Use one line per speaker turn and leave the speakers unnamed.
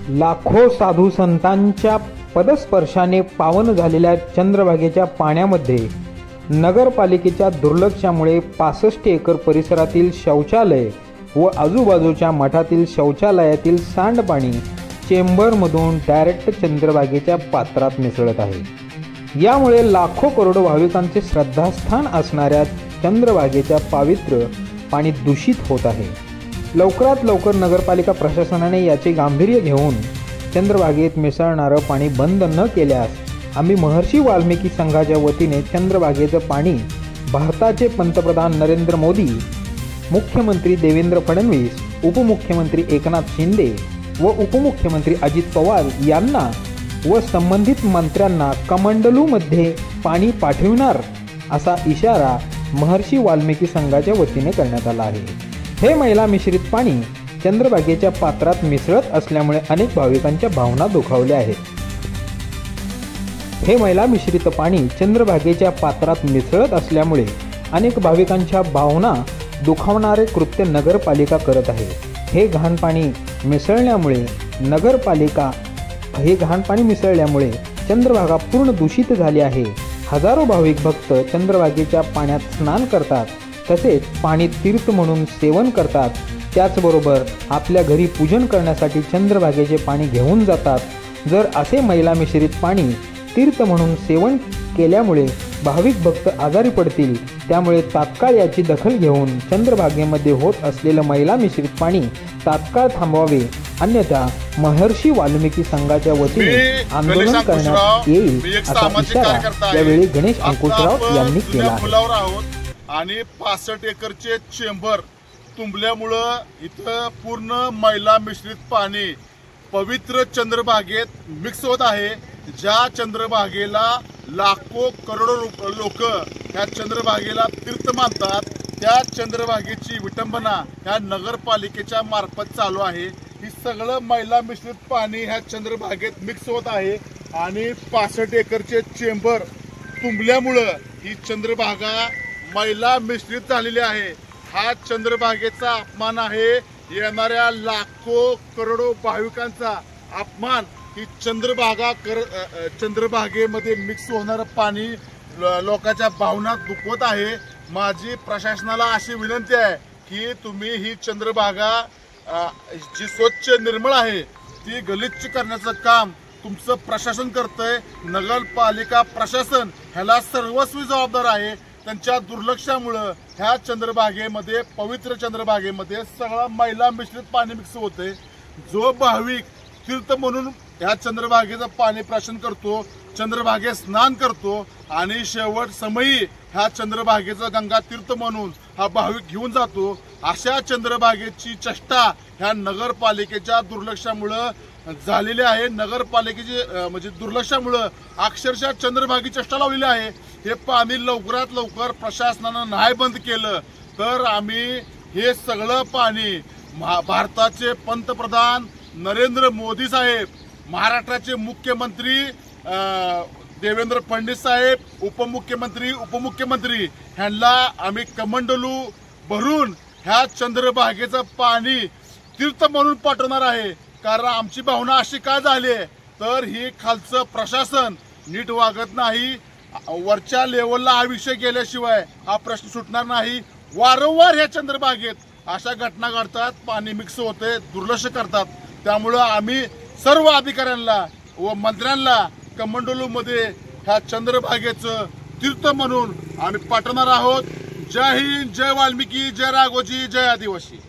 लाखो साधू संतांच्या पदस्पर्शाने पावन झालेल्या चंद्रभागेच्या पाण्यामध्ये नगरपालिकेच्या दुर्लक्षामुळे 65 एकर परिसरातील शौचालय व आजूबाजूच्या मठातील शौचालयातील सांडपाणी चेंबरमधून डायरेक्ट चंद्रभागेच्या पात्रात मिसळत आहे। यामुळे लाखो करोडो भाविकांचे श्रद्धास्थान असणाऱ्या चंद्रभागेच्या पवित्र पाणी दूषित होत आहे। लवकरात लवकर नगरपालिका प्रशासनाने याचे गांभीर्य घेऊन चंद्रभागेत मिसळणारं पाणी बंद न केल्यास आम्ही महर्षी वाल्मिकी संघाच्या वतीने चंद्रभागेचं पाणी भारताचे पंतप्रधान नरेंद्र मोदी, मुख्यमंत्री देवेंद्र फडणवीस, उपमुख्यमंत्री एकनाथ शिंदे व उपमुख्यमंत्री अजित पवार यांना व संबंधित मंत्र्यांना कमंडलूमध्ये पाणी पाठविणार असा इशारा महर्षी वाल्मिकी संघाच्या वतीने करण्यात आला आहे। हे मैला मिश्रित पाणी चंद्रभागेच्या पात्रात मिसळत असल्यामुळे अनेक भाविकांच्या भावना दुखावल्या आहेत। हे मैला मिश्रित पाणी चंद्रभागेच्या पात्रात मिसळत असल्यामुळे अनेक भाविकांच्या भावना दुखावणारे कृत्य नगरपालिका करत आहे। हे घाण पाणी मिसळल्यामुळे चंद्रभागा पूर्ण दूषित झाली आहे। हजारो भाविक भक्त चंद्रभागेच्या पाण्यात स्नान करतात, तसेच पाणी तीर्थ म्हणून सेवन करतात। त्याचबरोबर आपल्या घरी पूजन करण्यासाठी चंद्रभागेचे पाणी घेऊन जातात। जर असे मैला मिश्रित पाणी तीर्थ म्हणून सेवन केल्यामुळे भाविक भक्त आजारी पडतील, त्यामुळे तात्काळ याची दखल घेऊन चंद्रभागेमध्ये होत असलेलं मैला मिश्रित पाणी तात्काळ थांबवावे, अन्यथा महर्षी वाल्मिकी संघाच्या वतीने आंदोलन करण्यात येईल असा इशारा यावेळी गणेश अंकुशराव यांनी केला आहे।
आणि 65 एकरचे चेंबर तुंबल्यामुळं इथं पूर्ण मैला मिश्रित पाणी पवित्र चंद्रभागेत मिक्स होत आहे। ज्या चंद्रभागेला लाखो करोडो लोक ह्या चंद्रभागेला तीर्थ मानतात, त्या चंद्रभागेची विटंबना ह्या नगरपालिकेच्या मार्फत चालू आहे। ही सगळं मैला मिश्रित पाणी ह्या चंद्रभागेत मिक्स होत आहे आणि 65 एकरचे चेंबर तुंबल्यामुळं ही चंद्रभागा मैला मिश्रित झालेली आहे। हा चंद्रभागेचा अपमान आहे, येणाऱ्या लाखो करोडो भाविकांचा अपमान। ही चंद्रभागेमध्ये मिक्स होणारं पाणी लोकांच्या भावना दुखवत आहे। माझी प्रशासनाला अशी विनंती आहे की तुम्ही ही चंद्रभागा जी स्वच्छ निर्मळ आहे ती गलिच्छ करण्याचं काम तुमचं प्रशासन करतंय। नगरपालिका प्रशासन ह्याला सर्वस्वी जबाबदार आहे। त्यांच्या दुर्लक्षामुळं ह्या चंद्रभागेमध्ये, पवित्र चंद्रभागेमध्ये सगळं मैला मिश्रित पाणी मिक्स होते। जो भाविक तीर्थ म्हणून ह्या चंद्रभागेचं पाणी प्राशन करतो, चंद्रभागेत स्नान करतो आणि शेवट समयी ह्या चंद्रभागेचं गंगा तीर्थ म्हणून हा भाविक घेऊन जातो, अशा चंद्रभागेची चेष्टा ह्या नगरपालिकेच्या दुर्लक्षामुळं झालेली आहे। नगरपालिकेची म्हणजे दुर्लक्षामुळं अक्षरशः चंद्रभागी चेष्टा लावलेली आहे। हे पाणी लवकरात लवकर प्रशासनानं नाही बंद केलं तर आम्ही हे सगळं पाणी भारताचे पंतप्रधान नरेंद्र मोदी साहेब, महाराष्ट्राचे मुख्यमंत्री देवेंद्र फडणवीस साहेब, उपमुख्यमंत्री ह्यांना आम्ही कमंडलू भरून ह्या चंद्रभागेचं पाणी तीर्थ म्हणून पाठवणार आहे। कारण आमची भावना अशी काय झाली तर ही खालचं प्रशासन नीट वागत नाही, वरच्या लेवलला हा विषय गेल्याशिवाय हा प्रश्न सुटणार नाही। वारंवार ह्या चंद्रभागेत अशा घटना घडतात, पाणी मिक्स होते, दुर्लक्ष करतात। त्यामुळं आम्ही सर्व अधिकाऱ्यांना व मंत्र्यांना कमंडलूमध्ये ह्या चंद्रभागेचं तीर्थ म्हणून आम्ही पाठवणार आहोत। जय हिंद, जय वाल्मिकी, जय राघोजी, जय आदिवासी।